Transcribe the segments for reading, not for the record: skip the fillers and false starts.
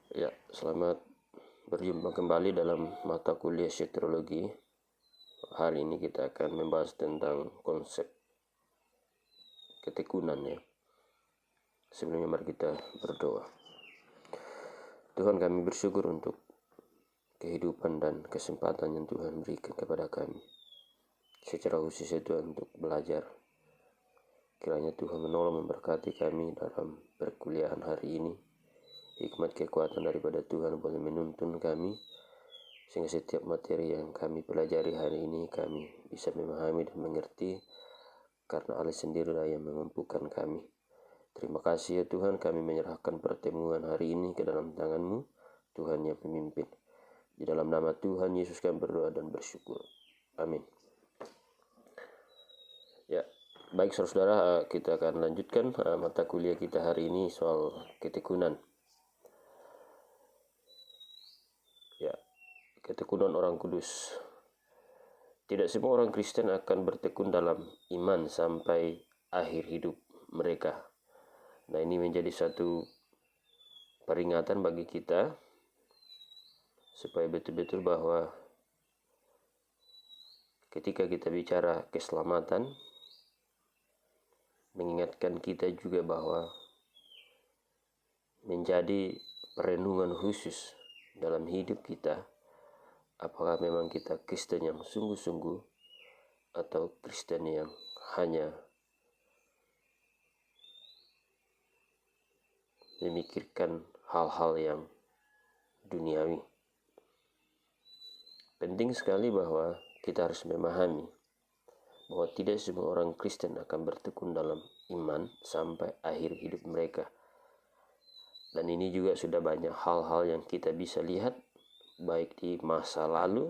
Ya, selamat berjumpa kembali dalam mata kuliah Sosiologi. Hari ini kita akan membahas tentang konsep ketekunan ya. Sebelumnya mari kita berdoa. Tuhan, kami bersyukur untuk kehidupan dan kesempatan yang Tuhan berikan kepada kami. Secara khusus ya Tuhan, untuk belajar. Kiranya Tuhan menolong memberkati kami dalam perkuliahan hari ini. Hikmat kekuatan daripada Tuhan boleh menuntun kami, sehingga setiap materi yang kami pelajari hari ini kami bisa memahami dan mengerti, karena Allah sendirilah yang memampukan kami. Terima kasih ya Tuhan, kami menyerahkan pertemuan hari ini ke dalam tangan-Mu, Tuhan yang pemimpin. Di dalam nama Tuhan Yesus kami berdoa dan bersyukur. Amin. Ya, baik saudara-saudara, kita akan lanjutkan mata kuliah kita hari ini soal ketekunan. Ya, ketekunan orang kudus. Tidak semua orang Kristen akan bertekun dalam iman sampai akhir hidup mereka. Nah, ini menjadi satu peringatan bagi kita supaya betul-betul bahwa ketika kita bicara keselamatan, mengingatkan kita juga bahwa menjadi perenungan khusus dalam hidup kita, apakah memang kita Kristen yang sungguh-sungguh atau Kristen yang hanya memikirkan hal-hal yang duniawi. Penting sekali bahwa kita harus memahami bahwa tidak semua orang Kristen akan bertekun dalam iman sampai akhir hidup mereka. Dan ini juga sudah banyak hal-hal yang kita bisa lihat baik di masa lalu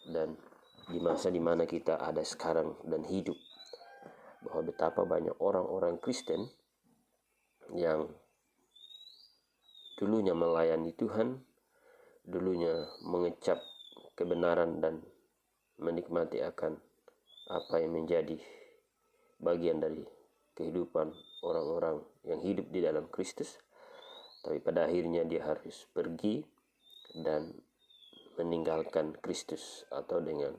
dan di masa dimana kita ada sekarang dan hidup, bahwa betapa banyak orang-orang Kristen yang dulunya melayani Tuhan, dulunya mengecap kebenaran dan menikmati akan apa yang menjadi bagian dari kehidupan orang-orang yang hidup di dalam Kristus, tapi pada akhirnya dia harus pergi dan meninggalkan Kristus, atau dengan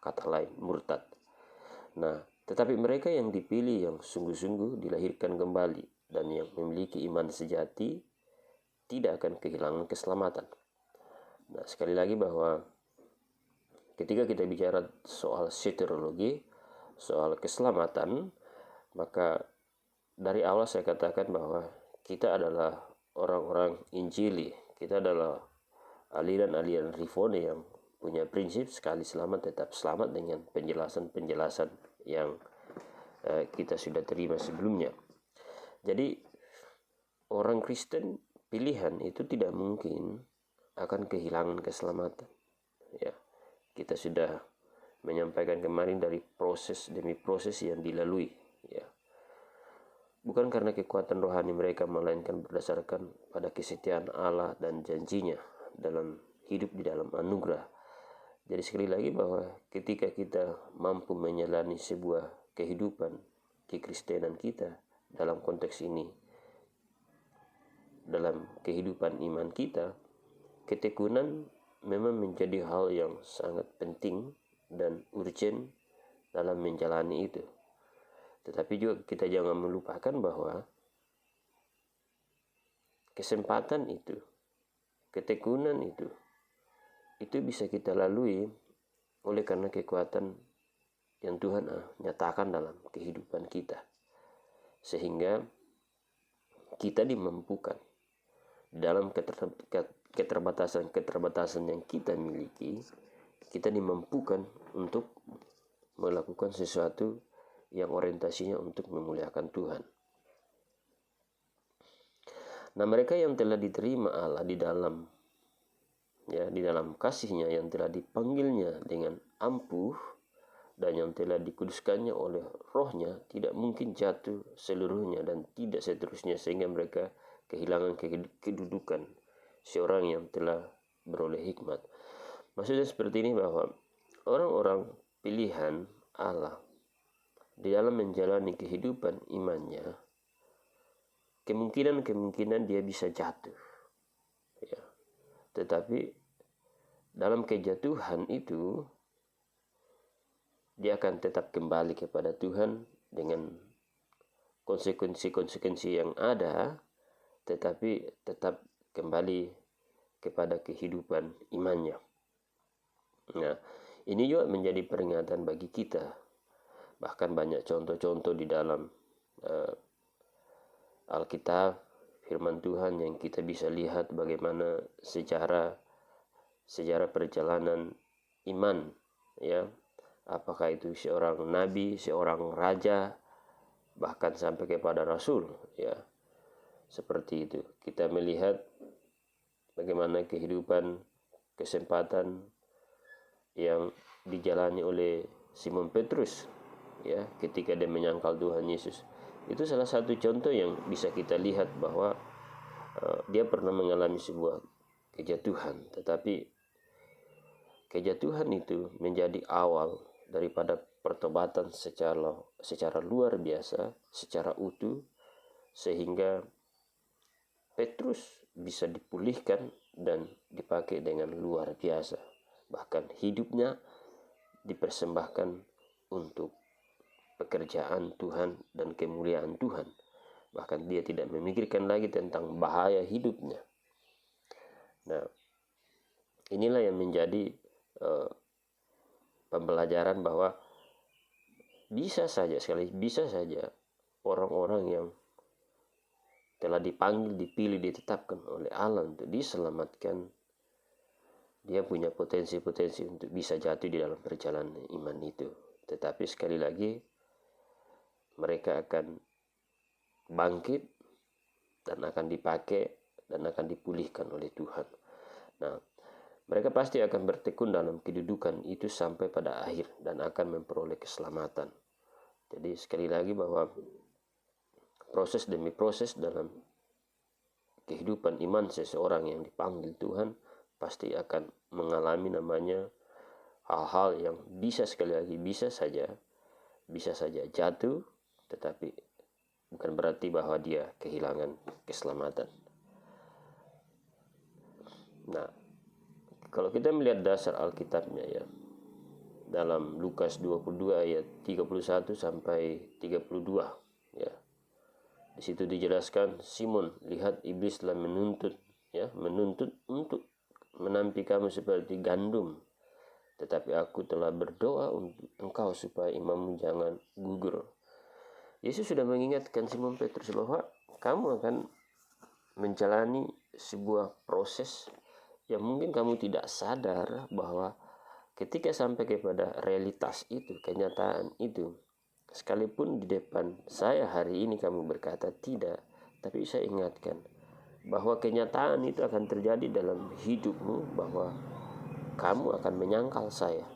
kata lain murtad. Nah, tetapi mereka yang dipilih, yang sungguh-sungguh dilahirkan kembali dan yang memiliki iman sejati, tidak akan kehilangan keselamatan. Nah, sekali lagi bahwa ketika kita bicara soal soteriologi, soal keselamatan, maka dari awal saya katakan bahwa kita adalah orang-orang Injili. Kita adalah aliran-aliran Reform yang punya prinsip sekali selamat tetap selamat, dengan penjelasan-penjelasan yang kita sudah terima sebelumnya. Jadi orang Kristen pilihan itu tidak mungkin akan kehilangan keselamatan. Ya, kita sudah menyampaikan kemarin dari proses demi proses yang dilalui. Ya, bukan karena kekuatan rohani mereka, melainkan berdasarkan pada kesetiaan Allah dan janjinya dalam hidup di dalam anugerah. Jadi sekali lagi bahwa ketika kita mampu menjalani sebuah kehidupan kekristenan kita dalam konteks ini, dalam kehidupan iman kita, ketekunan memang menjadi hal yang sangat penting dan urgent dalam menjalani itu. Tetapi juga kita jangan melupakan bahwa kesempatan itu, ketekunan itu bisa kita lalui oleh karena kekuatan yang Tuhan nyatakan dalam kehidupan kita, sehingga kita dimampukan dalam keterbatasan yang kita miliki, kita dimampukan untuk melakukan sesuatu yang orientasinya untuk memuliakan Tuhan. Nah, mereka yang telah diterima Allah di dalam kasih-Nya, yang telah dipanggilnya dengan ampuh dan yang telah dikuduskannya oleh Roh-Nya, tidak mungkin jatuh seluruhnya dan tidak seterusnya, sehingga mereka kehilangan kedudukan seorang yang telah beroleh hikmat. Maksudnya seperti ini, bahwa orang-orang pilihan Allah di dalam menjalani kehidupan imannya, kemungkinan dia bisa jatuh. tetapi dalam kejatuhan itu dia akan tetap kembali kepada Tuhan dengan konsekuensi-konsekuensi yang ada, tetapi tetap kembali kepada kehidupan imannya. Nah, ini juga menjadi peringatan bagi kita. Bahkan banyak contoh-contoh di dalam Alkitab, firman Tuhan yang kita bisa lihat bagaimana sejarah perjalanan iman, ya. Apakah itu seorang nabi, seorang raja, bahkan sampai kepada rasul, ya. Seperti itu. Kita melihat bagaimana kehidupan, kesempatan yang dijalani oleh Simon Petrus, ya, ketika dia menyangkal Tuhan Yesus. Itu salah satu contoh yang bisa kita lihat bahwa dia pernah mengalami sebuah kejatuhan, tetapi kejatuhan itu menjadi awal daripada pertobatan secara luar biasa, secara utuh, sehingga Petrus bisa dipulihkan dan dipakai dengan luar biasa. Bahkan hidupnya dipersembahkan untuk pekerjaan Tuhan dan kemuliaan Tuhan. Bahkan dia tidak memikirkan lagi tentang bahaya hidupnya. Nah, inilah yang menjadi pembelajaran bahwa bisa saja orang-orang yang telah dipanggil, dipilih, ditetapkan oleh Allah untuk diselamatkan, dia punya potensi-potensi untuk bisa jatuh di dalam perjalanan iman itu. Tetapi sekali lagi mereka akan bangkit dan akan dipakai dan akan dipulihkan oleh Tuhan. Nah, mereka pasti akan bertekun dalam kedudukan itu sampai pada akhir dan akan memperoleh keselamatan. Jadi sekali lagi bahwa proses demi proses dalam kehidupan iman seseorang yang dipanggil Tuhan pasti akan mengalami namanya hal-hal yang bisa saja jatuh, tetapi bukan berarti bahwa dia kehilangan keselamatan. Nah, kalau kita melihat dasar Alkitabnya, ya, dalam Lukas 22 ayat 31 sampai 32, ya. Di situ dijelaskan, Simon, lihat iblis telah menuntut untuk menampi kamu seperti gandum, tetapi aku telah berdoa untuk engkau supaya imanmu jangan gugur. Yesus sudah mengingatkan Simon Petrus bahwa kamu akan menjalani sebuah proses yang mungkin kamu tidak sadar bahwa ketika sampai kepada realitas itu, kenyataan itu, sekalipun di depan saya hari ini kamu berkata tidak, tapi saya ingatkan bahwa kenyataan itu akan terjadi dalam hidupmu, bahwa kamu akan menyangkal saya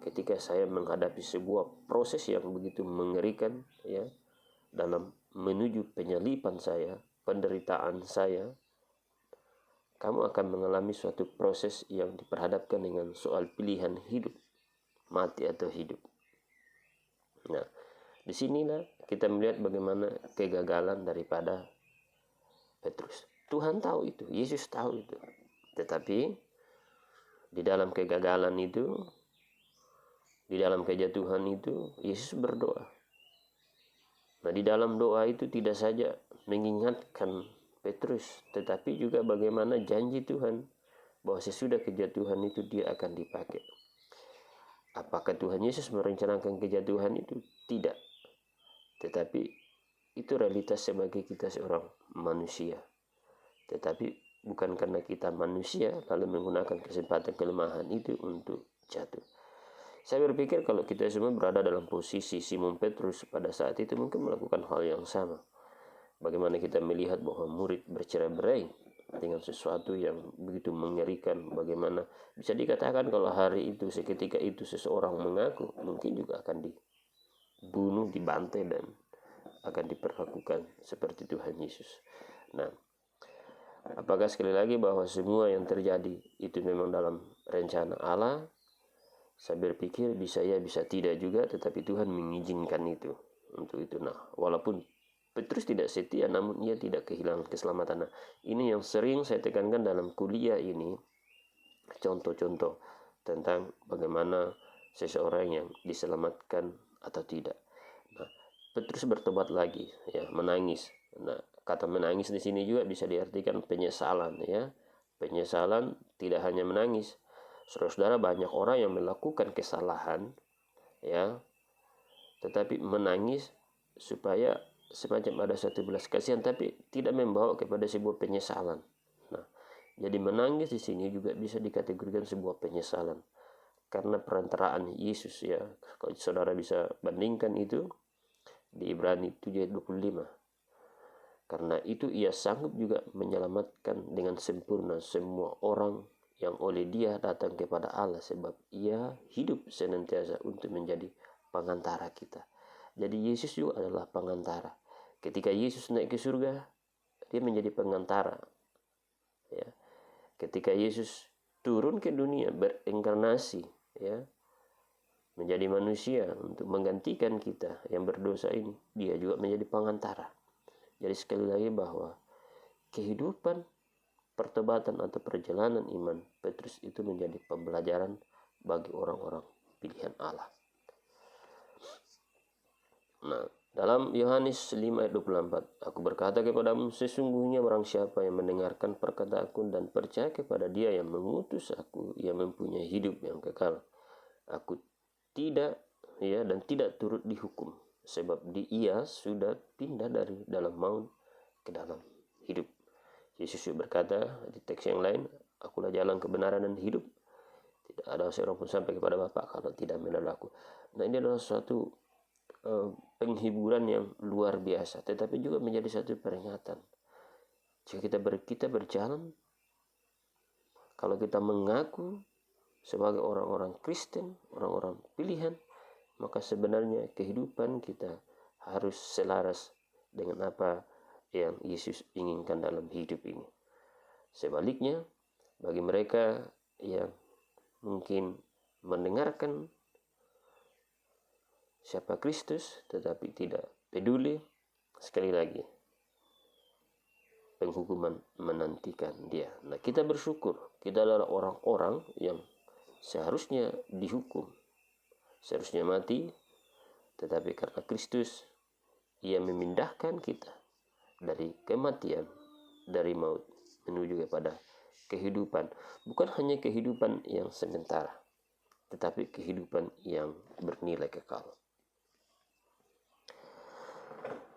ketika saya menghadapi sebuah proses yang begitu mengerikan, ya, dalam menuju penyalipan saya, penderitaan saya. Kamu akan mengalami suatu proses yang diperhadapkan dengan soal pilihan hidup, mati atau hidup. Nah, disinilah kita melihat bagaimana kegagalan daripada Petrus. Tuhan tahu itu, Yesus tahu itu. Tetapi di dalam kegagalan itu, di dalam kejatuhan itu, Yesus berdoa. Nah, di dalam doa itu tidak saja mengingatkan Petrus, tetapi juga bagaimana janji Tuhan bahwa sesudah kejatuhan itu dia akan dipakai. Apakah Tuhan Yesus merencanakan kejatuhan itu? Tidak. Tetapi itu realitas sebagai kita seorang manusia. Tetapi bukan karena kita manusia lalu menggunakan kesempatan kelemahan itu untuk jatuh. Saya berpikir kalau kita semua berada dalam posisi Simon Petrus pada saat itu, mungkin melakukan hal yang sama. Bagaimana kita melihat bahwa murid bercerai-berai dengan sesuatu yang begitu mengerikan. Bagaimana bisa dikatakan kalau hari itu, seketika itu seseorang mengaku, mungkin juga akan dibunuh, dibantai, dan akan diperlakukan seperti Tuhan Yesus. Nah, apakah sekali lagi bahwa semua yang terjadi itu memang dalam rencana Allah? Saya berpikir bisa ya, bisa tidak juga, tetapi Tuhan mengizinkan itu untuk itu. Nah, walaupun Petrus tidak setia, namun ia tidak kehilangan keselamatan. Nah, ini yang sering saya tekankan dalam kuliah ini, contoh-contoh tentang bagaimana seseorang yang diselamatkan atau tidak. Nah, Petrus bertobat lagi, ya, menangis. Nah, kata menangis di sini juga bisa diartikan penyesalan, ya. Penyesalan tidak hanya menangis. Saudara-saudara, banyak orang yang melakukan kesalahan, ya, tetapi menangis supaya semacam ada satu belas kasihan, tapi tidak membawa kepada sebuah penyesalan. Nah, jadi menangis di sini juga bisa dikategorikan sebuah penyesalan karena perantaraan Yesus, ya. Kalau saudara bisa bandingkan itu di Ibrani 7 ayat 25. Karena itu ia sanggup juga menyelamatkan dengan sempurna semua orang yang oleh dia datang kepada Allah, sebab ia hidup senantiasa untuk menjadi pengantara kita. Jadi Yesus juga adalah pengantara. Ketika Yesus naik ke surga, dia menjadi pengantara, ya. Ketika Yesus turun ke dunia, berinkarnasi, ya, menjadi manusia untuk menggantikan kita yang berdosa ini, dia juga menjadi pengantara. Jadi sekali lagi bahwa kehidupan pertobatan atau perjalanan iman Petrus itu menjadi pembelajaran bagi orang-orang pilihan Allah. Nah, dalam Yohanes 5 ayat 24, aku berkata kepadamu, sesungguhnya barang siapa yang mendengarkan perkataanku dan percaya kepada dia yang mengutus aku, ia mempunyai hidup yang kekal. Aku tidak, ya, dan tidak turut dihukum, sebab ia sudah pindah dari dalam maut ke dalam hidup. Yesus berkata di teks yang lain, akulah jalan kebenaran dan hidup. Tidak ada seorang pun sampai kepada Bapa kalau tidak melalui aku. Nah, ini adalah suatu penghiburan yang luar biasa, tetapi juga menjadi satu peringatan. Jika kita berjalan, kalau kita mengaku sebagai orang-orang Kristen, orang-orang pilihan, maka sebenarnya kehidupan kita harus selaras dengan apa yang Yesus inginkan dalam hidup ini. Sebaliknya, bagi mereka yang mungkin mendengarkan siapa Kristus tetapi tidak peduli, sekali lagi penghukuman menantikan dia. Nah, kita bersyukur kita adalah orang-orang yang seharusnya dihukum, seharusnya mati, tetapi karena Kristus, ia memindahkan kita dari kematian, dari maut menuju kepada kehidupan. Bukan hanya kehidupan yang sementara, tetapi kehidupan yang bernilai kekal.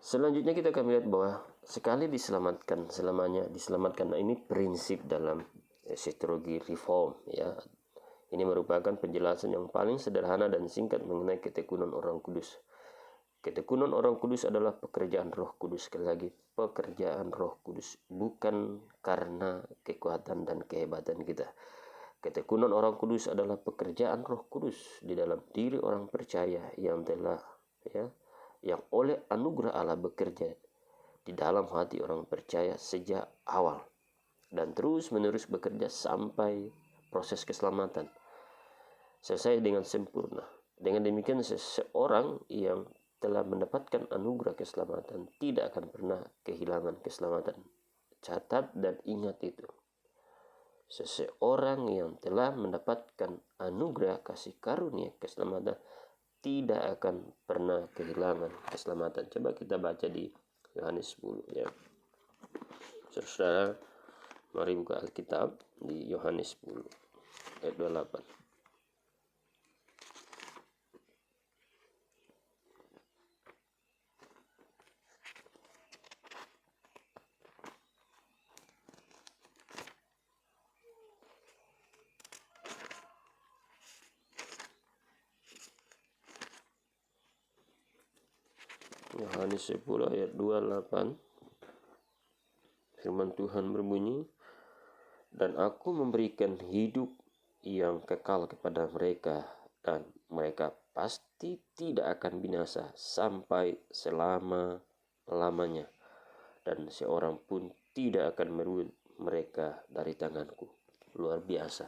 Selanjutnya kita akan melihat bahwa sekali diselamatkan, selamanya diselamatkan. Nah, ini prinsip dalam teologi reform, ya. Ini merupakan penjelasan yang paling sederhana dan singkat mengenai ketekunan orang kudus. Ketekunan orang kudus adalah pekerjaan Roh Kudus. Sekali lagi, pekerjaan Roh Kudus, bukan karena kekuatan dan kehebatan kita. Ketekunan orang kudus adalah pekerjaan Roh Kudus di dalam diri orang percaya yang telah, ya, yang oleh anugerah Allah bekerja di dalam hati orang percaya sejak awal dan terus menerus bekerja sampai proses keselamatan selesai dengan sempurna. Dengan demikian, seseorang yang telah mendapatkan anugerah keselamatan tidak akan pernah kehilangan keselamatan. Catat dan ingat itu. Seseorang yang telah mendapatkan anugerah kasih karunia keselamatan tidak akan pernah kehilangan keselamatan. Coba kita baca di Yohanes 10, ya. Saudara, mari buka Alkitab di Yohanes 10 ayat 28. Yohanes 10 ayat 28. Firman Tuhan berbunyi, dan aku memberikan hidup yang kekal kepada mereka, dan mereka pasti tidak akan binasa sampai selama-lamanya, dan seorang pun tidak akan merebut mereka dari tanganku. Luar biasa.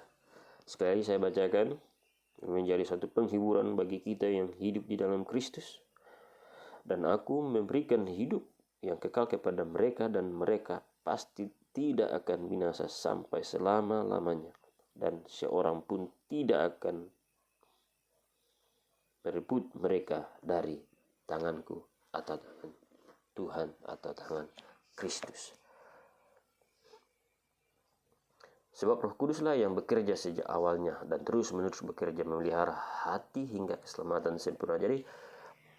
Sekali lagi saya bacakan, menjadi satu penghiburan bagi kita yang hidup di dalam Kristus. Dan aku memberikan hidup yang kekal kepada mereka, dan mereka pasti tidak akan binasa sampai selama-lamanya, dan seorang pun tidak akan merebut mereka dari tanganku atau tangan Tuhan atau tangan Kristus. Sebab Roh Kuduslah yang bekerja sejak awalnya dan terus-menerus bekerja memelihara hati hingga keselamatan sempurna. Jadi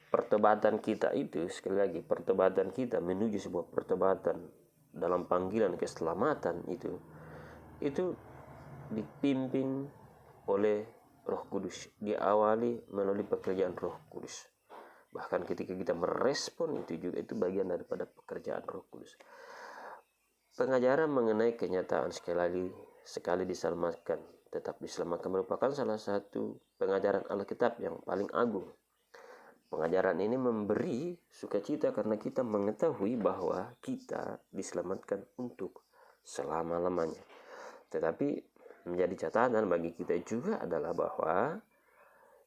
pertobatan kita itu, sekali lagi, pertobatan kita menuju sebuah pertobatan dalam panggilan keselamatan itu dipimpin oleh Roh Kudus, diawali melalui pekerjaan Roh Kudus. Bahkan ketika kita merespon itu juga, itu bagian daripada pekerjaan Roh Kudus. Pengajaran mengenai kenyataan sekali diselamatkan, tetap diselamatkan merupakan salah satu pengajaran Alkitab yang paling agung. Pengajaran ini memberi sukacita karena kita mengetahui bahwa kita diselamatkan untuk selama-lamanya. Tetapi menjadi catatan bagi kita juga adalah bahwa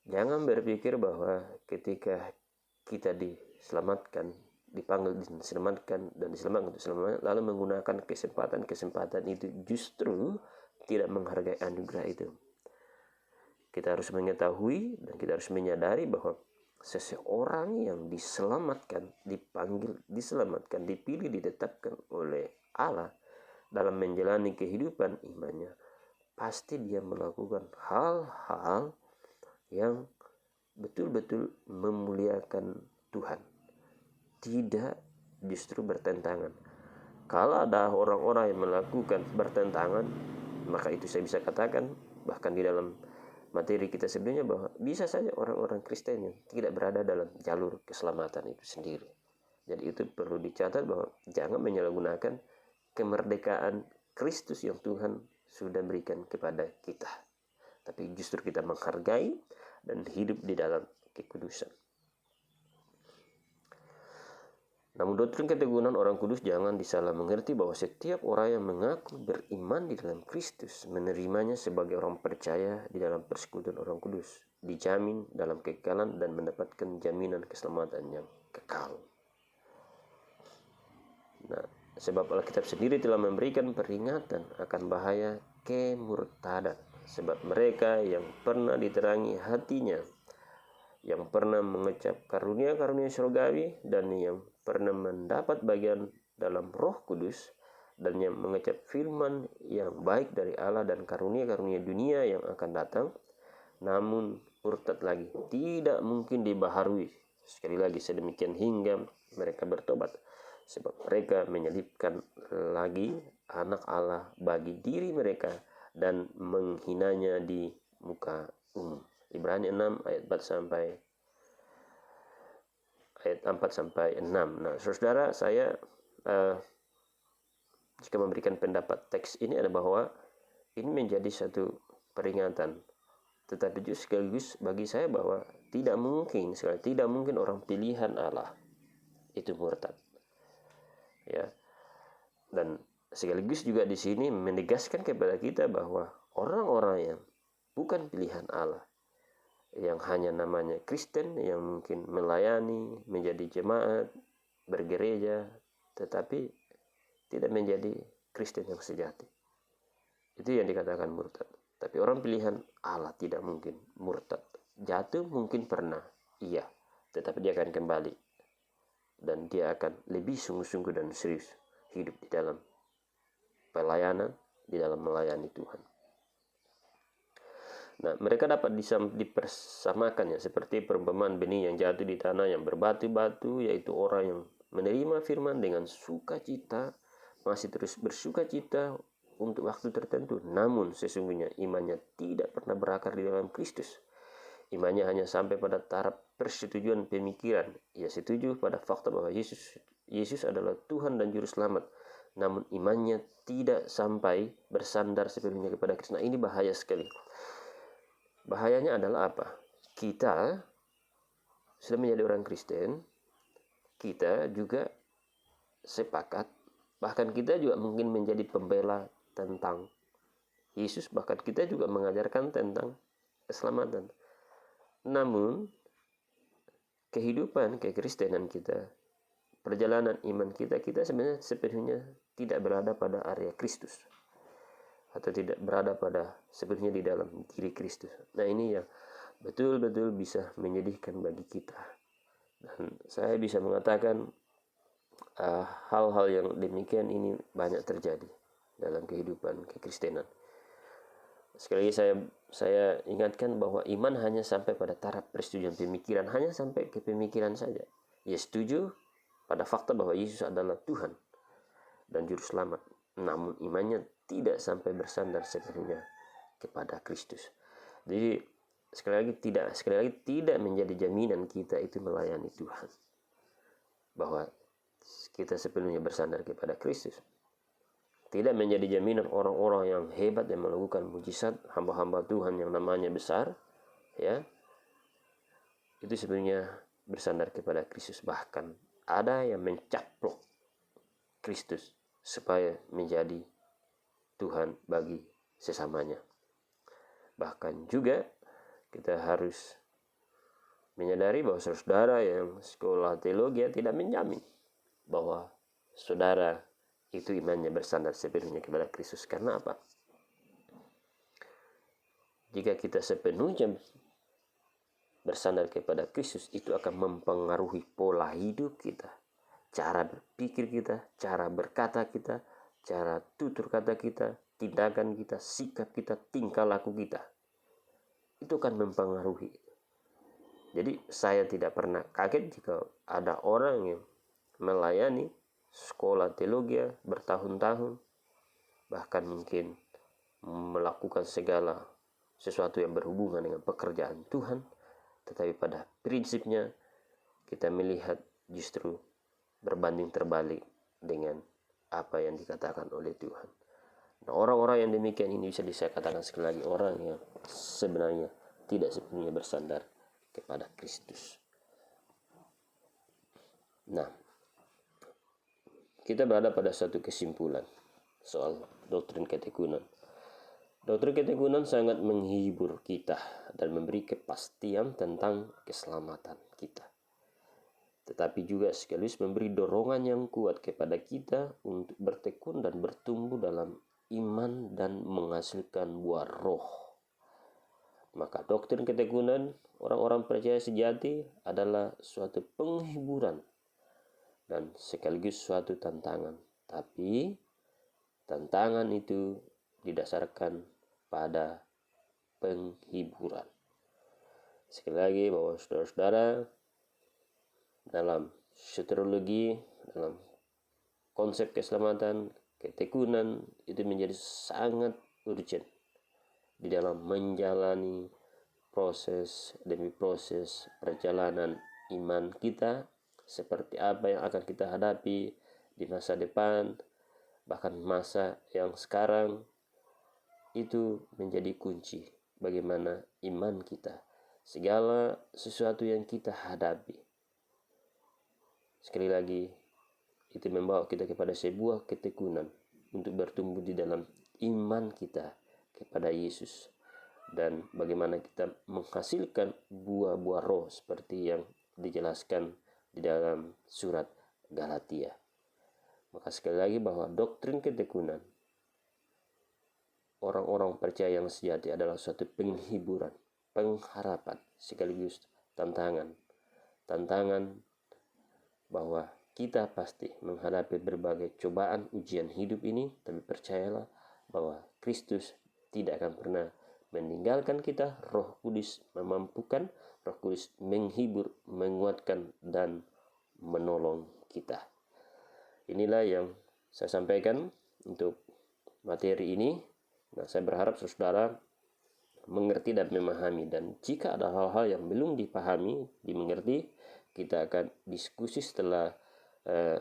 jangan berpikir bahwa ketika kita diselamatkan, dipanggil diselamatkan dan diselamatkan untuk selamanya, lalu menggunakan kesempatan itu justru tidak menghargai anugerah itu. Kita harus mengetahui dan kita harus menyadari bahwa seseorang yang diselamatkan, dipanggil, diselamatkan, dipilih, ditetapkan oleh Allah dalam menjalani kehidupan imannya, pasti dia melakukan hal-hal yang betul-betul memuliakan Tuhan, tidak justru bertentangan. Kalau ada orang-orang yang melakukan bertentangan, maka itu saya bisa katakan, bahkan di dalam materi kita sebelumnya, bahwa bisa saja orang-orang Kristen yang tidak berada dalam jalur keselamatan itu sendiri. Jadi itu perlu dicatat bahwa jangan menyalahgunakan kemerdekaan Kristus yang Tuhan sudah berikan kepada kita, tapi justru kita menghargai dan hidup di dalam kekudusan. Namun doktrin keteguhan orang kudus jangan disalah mengerti bahwa setiap orang yang mengaku beriman di dalam Kristus, menerimanya sebagai orang percaya di dalam persekutuan orang kudus, dijamin dalam kekekalan dan mendapatkan jaminan keselamatan yang kekal. Nah, sebab Alkitab sendiri telah memberikan peringatan akan bahaya kemurtadan. Sebab mereka yang pernah diterangi hatinya, yang pernah mengecap karunia-karunia surgawi, dan yang pernah mendapat bagian dalam Roh Kudus, dan yang mengecap firman yang baik dari Allah dan karunia-karunia dunia yang akan datang, namun murtad lagi, tidak mungkin dibaharui sekali lagi sedemikian hingga mereka bertobat. Sebab mereka menyelipkan lagi anak Allah bagi diri mereka dan menghinanya di muka umum. Ibrani 6 ayat 4 sampai 6. Nah, saudara, saya jika memberikan pendapat teks ini adalah bahwa ini menjadi satu peringatan, tetapi juga sekaligus bagi saya bahwa tidak mungkin orang pilihan Allah itu murtad. Ya. Dan sekaligus juga di sini menegaskan kepada kita bahwa orang-orang yang bukan pilihan Allah, yang hanya namanya Kristen, yang mungkin melayani, menjadi jemaat, bergereja, tetapi tidak menjadi Kristen yang sejati, itu yang dikatakan murtad. Tapi orang pilihan Allah tidak mungkin murtad. Jatuh mungkin pernah, iya, tetapi dia akan kembali, dan dia akan lebih sungguh-sungguh dan serius hidup di dalam pelayanan, di dalam melayani Tuhan. Nah, mereka dapat dipersamakan ya, seperti perumpamaan benih yang jatuh di tanah yang berbatu-batu, yaitu orang yang menerima firman dengan sukacita, masih terus bersukacita untuk waktu tertentu, namun sesungguhnya imannya tidak pernah berakar di dalam Kristus. Imannya hanya sampai pada taraf persetujuan pemikiran. Ia setuju pada fakta bahwa Yesus adalah Tuhan dan Juru Selamat, namun imannya tidak sampai bersandar sepenuhnya kepada Kristus. Nah, ini bahaya sekali. Bahayanya adalah apa? Kita sudah menjadi orang Kristen, kita juga sepakat, bahkan kita juga mungkin menjadi pembela tentang Yesus, bahkan kita juga mengajarkan tentang keselamatan. Namun kehidupan kekristenan kita perjalanan iman kita sebenarnya sepenuhnya tidak berada pada area Kristus, atau tidak berada pada sepenuhnya di dalam diri Kristus. Nah, ini yang betul-betul bisa menyedihkan bagi kita. Dan saya bisa mengatakan hal-hal yang demikian ini banyak terjadi dalam kehidupan kekristenan. Sekali lagi saya ingatkan bahwa iman hanya sampai pada taraf persetujuan pemikiran, hanya sampai ke pemikiran saja. Ia setuju pada fakta bahwa Yesus adalah Tuhan dan Juru Selamat, namun imannya tidak sampai bersandar sepenuhnya kepada Kristus. Jadi sekali lagi tidak menjadi jaminan kita itu melayani Tuhan, bahwa kita sepenuhnya bersandar kepada Kristus. Tidak menjadi jaminan orang-orang yang hebat yang melakukan mujizat, hamba-hamba Tuhan yang namanya besar, ya, itu sebenarnya bersandar kepada Kristus. Bahkan ada yang mencaplok Kristus supaya menjadi Tuhan bagi sesamanya. Bahkan juga kita harus menyadari bahwa saudara yang sekolah teologi tidak menjamin bahwa saudara itu imannya bersandar sepenuhnya kepada Kristus. Karena apa? Jika kita sepenuhnya bersandar kepada Kristus, itu akan mempengaruhi pola hidup kita, cara berpikir kita, cara berkata kita, cara tutur kata kita, tindakan kita, sikap kita, tingkah laku kita. Itu akan mempengaruhi. Jadi saya tidak pernah kaget jika ada orang yang melayani sekolah teologi bertahun-tahun, bahkan mungkin melakukan segala sesuatu yang berhubungan dengan pekerjaan Tuhan, tetapi pada prinsipnya kita melihat justru berbanding terbalik dengan apa yang dikatakan oleh Tuhan. Nah, orang-orang yang demikian ini bisa saya katakan sekali lagi orang yang sebenarnya tidak sepenuhnya bersandar kepada Kristus. Nah, kita berada pada satu kesimpulan soal doktrin ketekunan. Doktrin ketekunan sangat menghibur kita dan memberi kepastian tentang keselamatan kita. Tetapi juga sekaligus memberi dorongan yang kuat kepada kita untuk bertekun dan bertumbuh dalam iman dan menghasilkan buah roh. Maka doktrin ketekunan orang-orang percaya sejati adalah suatu penghiburan dan sekaligus suatu tantangan. Tapi tantangan itu didasarkan pada penghiburan. Sekali lagi bahwa saudara-saudara dalam soteriologi, dalam konsep keselamatan, ketekunan itu menjadi sangat urgent di dalam menjalani proses demi proses perjalanan iman kita, seperti apa yang akan kita hadapi di masa depan, bahkan masa yang sekarang, itu menjadi kunci bagaimana iman kita, segala sesuatu yang kita hadapi. Sekali lagi, itu membawa kita kepada sebuah ketekunan untuk bertumbuh di dalam iman kita kepada Yesus, dan bagaimana kita menghasilkan buah-buah roh seperti yang dijelaskan di dalam surat Galatia. Maka sekali lagi bahwa doktrin ketekunan orang-orang percaya yang sejati adalah suatu penghiburan, pengharapan, sekaligus tantangan bahwa kita pasti menghadapi berbagai cobaan ujian hidup ini, tapi percayalah bahwa Kristus tidak akan pernah meninggalkan kita. Roh Kudus memampukan, Roh Kudus menghibur, menguatkan, dan menolong kita. Inilah yang saya sampaikan untuk materi ini. Nah, saya berharap saudara mengerti dan memahami, dan jika ada hal-hal yang belum dipahami, dimengerti, kita akan diskusi setelah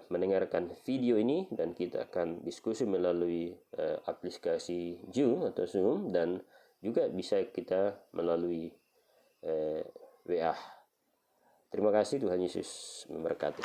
mendengarkan video ini, dan kita akan diskusi melalui aplikasi Zoom atau Zoom, dan juga bisa kita melalui WA. Terima kasih, Tuhan Yesus memberkati.